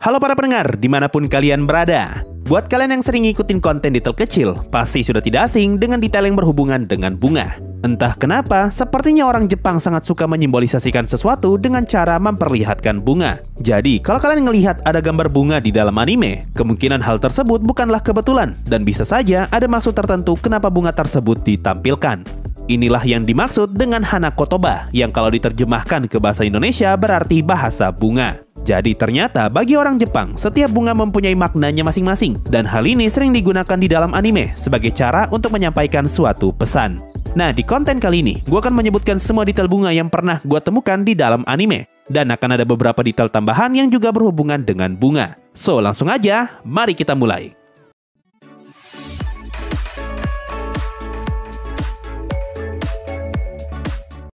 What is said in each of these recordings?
Halo para pendengar, dimanapun kalian berada. Buat kalian yang sering ngikutin konten detail kecil, pasti sudah tidak asing dengan detail yang berhubungan dengan bunga. Entah kenapa, sepertinya orang Jepang sangat suka menyimbolisasikan sesuatu dengan cara memperlihatkan bunga. Jadi, kalau kalian ngelihat ada gambar bunga di dalam anime, kemungkinan hal tersebut bukanlah kebetulan, dan bisa saja ada maksud tertentu kenapa bunga tersebut ditampilkan. Inilah yang dimaksud dengan hana kotoba, yang kalau diterjemahkan ke bahasa Indonesia berarti bahasa bunga. Jadi ternyata bagi orang Jepang, setiap bunga mempunyai maknanya masing-masing, dan hal ini sering digunakan di dalam anime sebagai cara untuk menyampaikan suatu pesan. Nah, di konten kali ini, gue akan menyebutkan semua detail bunga yang pernah gue temukan di dalam anime, dan akan ada beberapa detail tambahan yang juga berhubungan dengan bunga. So, langsung aja, mari kita mulai.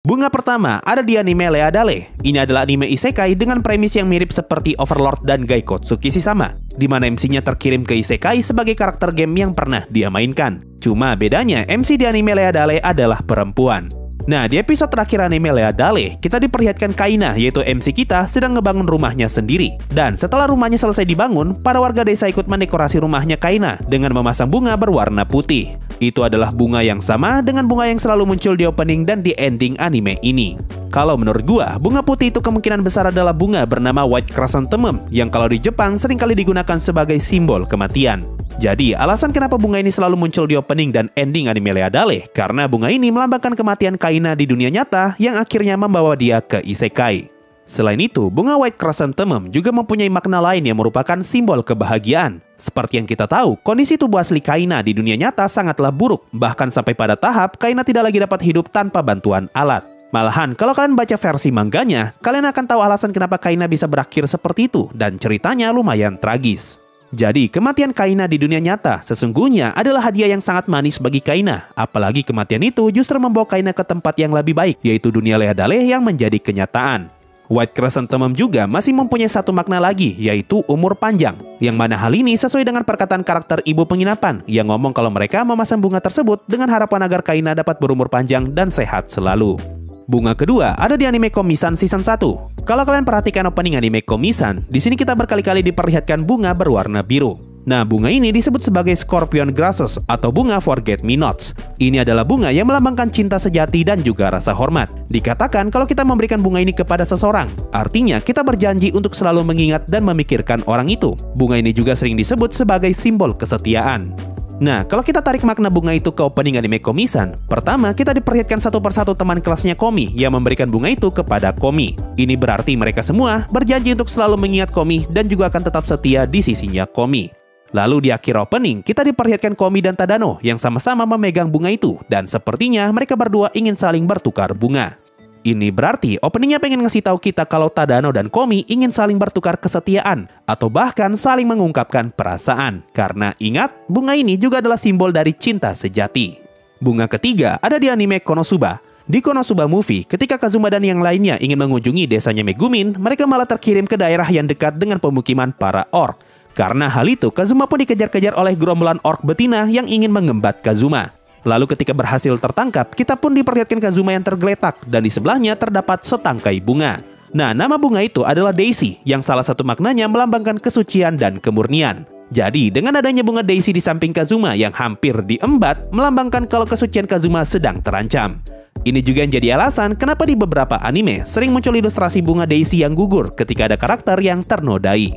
Bunga pertama ada di anime Leadale. Ini adalah anime isekai dengan premis yang mirip seperti Overlord dan Gaikotsu Kishisama, di mana MC-nya terkirim ke isekai sebagai karakter game yang pernah dia mainkan. Cuma bedanya MC di anime Leadale adalah perempuan. Nah, di episode terakhir anime Leadale, kita diperlihatkan Kaina, yaitu MC kita, sedang ngebangun rumahnya sendiri. Dan setelah rumahnya selesai dibangun, para warga desa ikut mendekorasi rumahnya Kaina dengan memasang bunga berwarna putih. Itu adalah bunga yang sama dengan bunga yang selalu muncul di opening dan di ending anime ini. Kalau menurut gua, bunga putih itu kemungkinan besar adalah bunga bernama White Chrysanthemum, yang kalau di Jepang seringkali digunakan sebagai simbol kematian. Jadi, alasan kenapa bunga ini selalu muncul di opening dan ending anime Leadale, karena bunga ini melambangkan kematian Kaina di dunia nyata yang akhirnya membawa dia ke isekai. Selain itu, bunga White Chrysanthemum juga mempunyai makna lain yang merupakan simbol kebahagiaan. Seperti yang kita tahu, kondisi tubuh asli Kaina di dunia nyata sangatlah buruk, bahkan sampai pada tahap Kaina tidak lagi dapat hidup tanpa bantuan alat. Malahan, kalau kalian baca versi mangganya, kalian akan tahu alasan kenapa Kaina bisa berakhir seperti itu, dan ceritanya lumayan tragis. Jadi, kematian Kaina di dunia nyata sesungguhnya adalah hadiah yang sangat manis bagi Kaina. Apalagi kematian itu justru membawa Kaina ke tempat yang lebih baik, yaitu dunia Leadale yang menjadi kenyataan. White Chrysanthemum juga masih mempunyai satu makna lagi, yaitu umur panjang. Yang mana hal ini sesuai dengan perkataan karakter ibu penginapan, yang ngomong kalau mereka memasang bunga tersebut dengan harapan agar Kaina dapat berumur panjang dan sehat selalu. Bunga kedua ada di anime Komi-san season 1. Kalau kalian perhatikan opening anime Komi-san, di sini kita berkali-kali diperlihatkan bunga berwarna biru. Nah, bunga ini disebut sebagai Scorpion Grasses atau bunga Forget-Me-Nots. Ini adalah bunga yang melambangkan cinta sejati dan juga rasa hormat. Dikatakan kalau kita memberikan bunga ini kepada seseorang, artinya kita berjanji untuk selalu mengingat dan memikirkan orang itu. Bunga ini juga sering disebut sebagai simbol kesetiaan. Nah, kalau kita tarik makna bunga itu ke opening anime Komi-san, pertama kita diperlihatkan satu persatu teman kelasnya Komi yang memberikan bunga itu kepada Komi. Ini berarti mereka semua berjanji untuk selalu mengingat Komi dan juga akan tetap setia di sisinya Komi. Lalu di akhir opening, kita diperlihatkan Komi dan Tadano yang sama-sama memegang bunga itu, dan sepertinya mereka berdua ingin saling bertukar bunga. Ini berarti openingnya pengen ngasih tahu kita kalau Tadano dan Komi ingin saling bertukar kesetiaan, atau bahkan saling mengungkapkan perasaan. Karena ingat, bunga ini juga adalah simbol dari cinta sejati. Bunga ketiga ada di anime Konosuba. Di Konosuba Movie, ketika Kazuma dan yang lainnya ingin mengunjungi desanya Megumin, mereka malah terkirim ke daerah yang dekat dengan pemukiman para orc. Karena hal itu, Kazuma pun dikejar-kejar oleh gerombolan orc betina yang ingin mengembat Kazuma. Lalu ketika berhasil tertangkap, kita pun diperlihatkan Kazuma yang tergeletak dan di sebelahnya terdapat setangkai bunga. Nah, nama bunga itu adalah Daisy, yang salah satu maknanya melambangkan kesucian dan kemurnian. Jadi, dengan adanya bunga Daisy di samping Kazuma yang hampir diembat, melambangkan kalau kesucian Kazuma sedang terancam. Ini juga yang jadi alasan kenapa di beberapa anime sering muncul ilustrasi bunga Daisy yang gugur ketika ada karakter yang ternodai.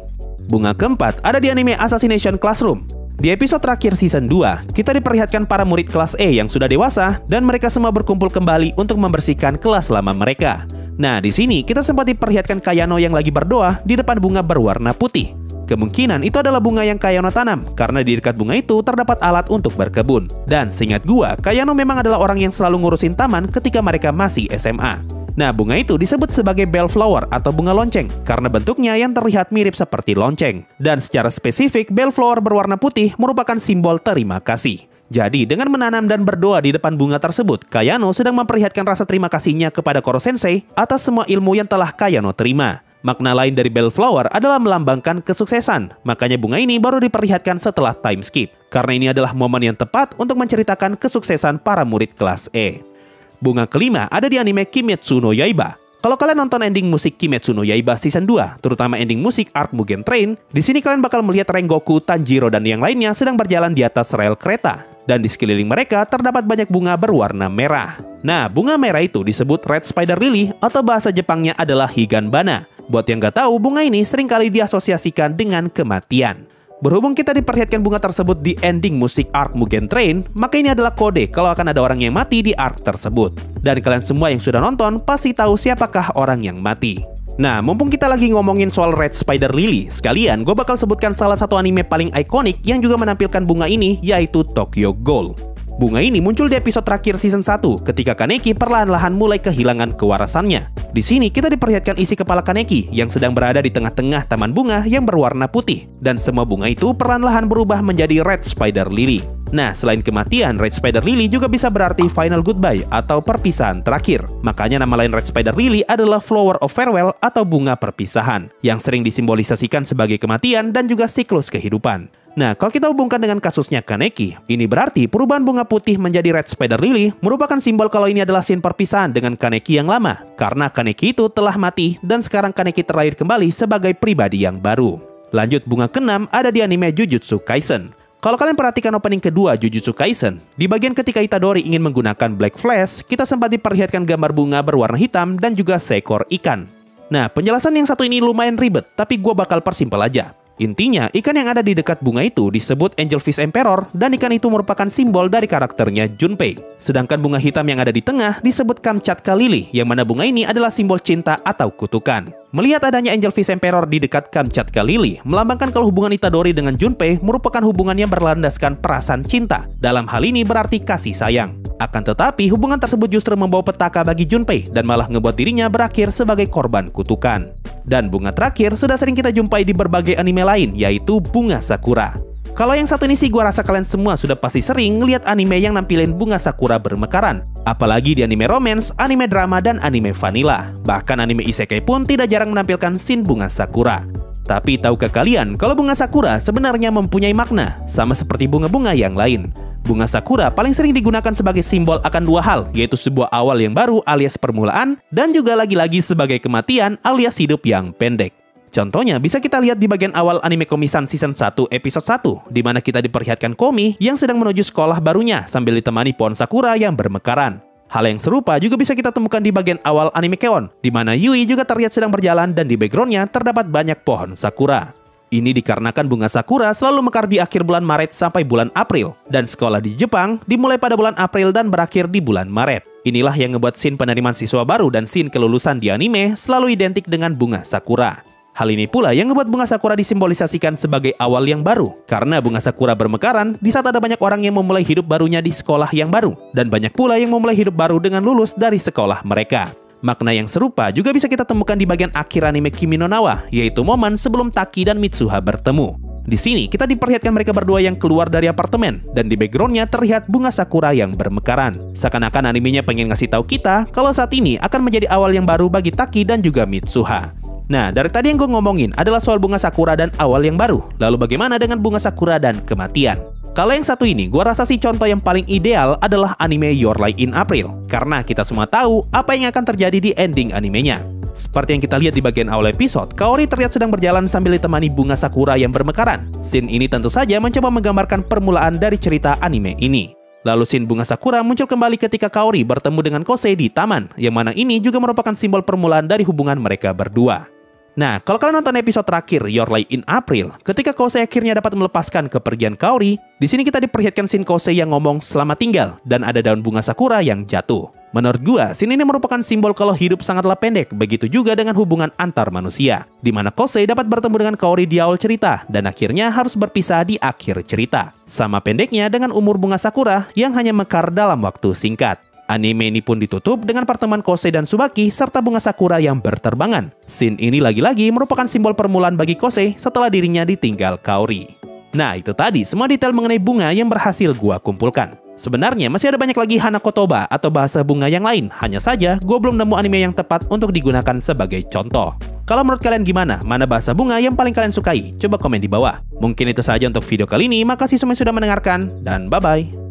Bunga keempat ada di anime Assassination Classroom. Di episode terakhir season 2, kita diperlihatkan para murid kelas E yang sudah dewasa dan mereka semua berkumpul kembali untuk membersihkan kelas lama mereka. Nah, di sini kita sempat diperlihatkan Kayano yang lagi berdoa di depan bunga berwarna putih. Kemungkinan itu adalah bunga yang Kayano tanam, karena di dekat bunga itu terdapat alat untuk berkebun. Dan seingat gua, Kayano memang adalah orang yang selalu ngurusin taman ketika mereka masih SMA. Nah, bunga itu disebut sebagai bellflower atau bunga lonceng karena bentuknya yang terlihat mirip seperti lonceng. Dan secara spesifik, bellflower berwarna putih merupakan simbol terima kasih. Jadi, dengan menanam dan berdoa di depan bunga tersebut, Kayano sedang memperlihatkan rasa terima kasihnya kepada Koro Sensei atas semua ilmu yang telah Kayano terima. Makna lain dari bellflower adalah melambangkan kesuksesan. Makanya bunga ini baru diperlihatkan setelah time skip. Karena ini adalah momen yang tepat untuk menceritakan kesuksesan para murid kelas E. Bunga kelima ada di anime Kimetsu no Yaiba. Kalau kalian nonton ending musik Kimetsu no Yaiba Season 2, terutama ending musik Arc Mugen Train, di sini kalian bakal melihat Rengoku, Tanjiro, dan yang lainnya sedang berjalan di atas rel kereta. Dan di sekeliling mereka terdapat banyak bunga berwarna merah. Nah, bunga merah itu disebut Red Spider Lily atau bahasa Jepangnya adalah Higanbana. Buat yang gak tahu, bunga ini seringkali diasosiasikan dengan kematian. Berhubung kita diperlihatkan bunga tersebut di ending musik Arc Mugen Train, maka ini adalah kode kalau akan ada orang yang mati di arc tersebut. Dan kalian semua yang sudah nonton pasti tahu siapakah orang yang mati. Nah, mumpung kita lagi ngomongin soal Red Spider Lily, sekalian gue bakal sebutkan salah satu anime paling ikonik yang juga menampilkan bunga ini, yaitu Tokyo Ghoul. Bunga ini muncul di episode terakhir season 1 ketika Kaneki perlahan-lahan mulai kehilangan kewarasannya. Di sini kita diperlihatkan isi kepala Kaneki yang sedang berada di tengah-tengah taman bunga yang berwarna putih. Dan semua bunga itu perlahan-lahan berubah menjadi Red Spider Lily. Nah, selain kematian, Red Spider Lily juga bisa berarti final goodbye atau perpisahan terakhir. Makanya nama lain Red Spider Lily adalah Flower of Farewell atau bunga perpisahan, yang sering disimbolisasikan sebagai kematian dan juga siklus kehidupan. Nah, kalau kita hubungkan dengan kasusnya Kaneki, ini berarti perubahan bunga putih menjadi Red Spider Lily merupakan simbol kalau ini adalah scene perpisahan dengan Kaneki yang lama. Karena Kaneki itu telah mati dan sekarang Kaneki terlahir kembali sebagai pribadi yang baru. Lanjut, bunga ke-6 ada di anime Jujutsu Kaisen. Kalau kalian perhatikan opening kedua Jujutsu Kaisen, di bagian ketika Itadori ingin menggunakan Black Flash, kita sempat diperlihatkan gambar bunga berwarna hitam dan juga seekor ikan. Nah, penjelasan yang satu ini lumayan ribet, tapi gue bakal persimpel aja. Intinya, ikan yang ada di dekat bunga itu disebut Angelfish Emperor dan ikan itu merupakan simbol dari karakternya Junpei. Sedangkan bunga hitam yang ada di tengah disebut Kamchatka Lily, yang mana bunga ini adalah simbol cinta atau kutukan. Melihat adanya Angelfish Emperor di dekat Kamchatka Lily, melambangkan kalau hubungan Itadori dengan Junpei merupakan hubungan yang berlandaskan perasaan cinta. Dalam hal ini berarti kasih sayang. Akan tetapi, hubungan tersebut justru membawa petaka bagi Junpei dan malah ngebuat dirinya berakhir sebagai korban kutukan. Dan bunga terakhir sudah sering kita jumpai di berbagai anime lain, yaitu bunga sakura. Kalau yang satu ini sih gua rasa kalian semua sudah pasti sering ngeliat anime yang nampilin bunga sakura bermekaran. Apalagi di anime romance, anime drama, dan anime vanilla. Bahkan anime isekai pun tidak jarang menampilkan scene bunga sakura. Tapi tahukah kalian kalau bunga sakura sebenarnya mempunyai makna, sama seperti bunga-bunga yang lain? Bunga sakura paling sering digunakan sebagai simbol akan dua hal, yaitu sebuah awal yang baru alias permulaan, dan juga lagi-lagi sebagai kematian alias hidup yang pendek. Contohnya bisa kita lihat di bagian awal anime Komi-san Season 1 episode 1, di mana kita diperlihatkan Komi yang sedang menuju sekolah barunya sambil ditemani pohon sakura yang bermekaran. Hal yang serupa juga bisa kita temukan di bagian awal anime Keon, di mana Yui juga terlihat sedang berjalan dan di backgroundnya terdapat banyak pohon sakura. Ini dikarenakan bunga sakura selalu mekar di akhir bulan Maret sampai bulan April, dan sekolah di Jepang dimulai pada bulan April dan berakhir di bulan Maret. Inilah yang ngebuat scene penerimaan siswa baru dan scene kelulusan di anime selalu identik dengan bunga sakura. Hal ini pula yang ngebuat bunga sakura disimbolisasikan sebagai awal yang baru, karena bunga sakura bermekaran di saat ada banyak orang yang memulai hidup barunya di sekolah yang baru, dan banyak pula yang memulai hidup baru dengan lulus dari sekolah mereka. Makna yang serupa juga bisa kita temukan di bagian akhir anime Kimi no Na wa, yaitu momen sebelum Taki dan Mitsuha bertemu. Di sini kita diperlihatkan mereka berdua yang keluar dari apartemen, dan di backgroundnya terlihat bunga sakura yang bermekaran. Seakan-akan animenya pengen ngasih tahu kita kalau saat ini akan menjadi awal yang baru bagi Taki dan juga Mitsuha. Nah, dari tadi yang gue ngomongin adalah soal bunga sakura dan awal yang baru. Lalu bagaimana dengan bunga sakura dan kematian? Kalau yang satu ini, gue rasa sih contoh yang paling ideal adalah anime Your Lie in April. Karena kita semua tahu apa yang akan terjadi di ending animenya. Seperti yang kita lihat di bagian awal episode, Kaori terlihat sedang berjalan sambil ditemani bunga sakura yang bermekaran. Scene ini tentu saja mencoba menggambarkan permulaan dari cerita anime ini. Lalu scene bunga sakura muncul kembali ketika Kaori bertemu dengan Kosei di taman, yang mana ini juga merupakan simbol permulaan dari hubungan mereka berdua. Nah, kalau kalian nonton episode terakhir Your Lie in April, ketika Kosei akhirnya dapat melepaskan kepergian Kaori, di sini kita diperlihatkan scene Kosei yang ngomong selamat tinggal dan ada daun bunga sakura yang jatuh. Menurut gua, scene ini merupakan simbol kalau hidup sangatlah pendek, begitu juga dengan hubungan antar manusia, di mana Kosei dapat bertemu dengan Kaori di awal cerita dan akhirnya harus berpisah di akhir cerita. Sama pendeknya dengan umur bunga sakura yang hanya mekar dalam waktu singkat. Anime ini pun ditutup dengan pertemuan Kosei dan Tsubaki serta bunga sakura yang berterbangan. Scene ini lagi-lagi merupakan simbol permulaan bagi Kosei setelah dirinya ditinggal Kaori. Nah, itu tadi semua detail mengenai bunga yang berhasil gua kumpulkan. Sebenarnya masih ada banyak lagi hanakotoba atau bahasa bunga yang lain, hanya saja gua belum nemu anime yang tepat untuk digunakan sebagai contoh. Kalau menurut kalian gimana? Mana bahasa bunga yang paling kalian sukai? Coba komen di bawah. Mungkin itu saja untuk video kali ini, makasih semua yang sudah mendengarkan, dan bye-bye.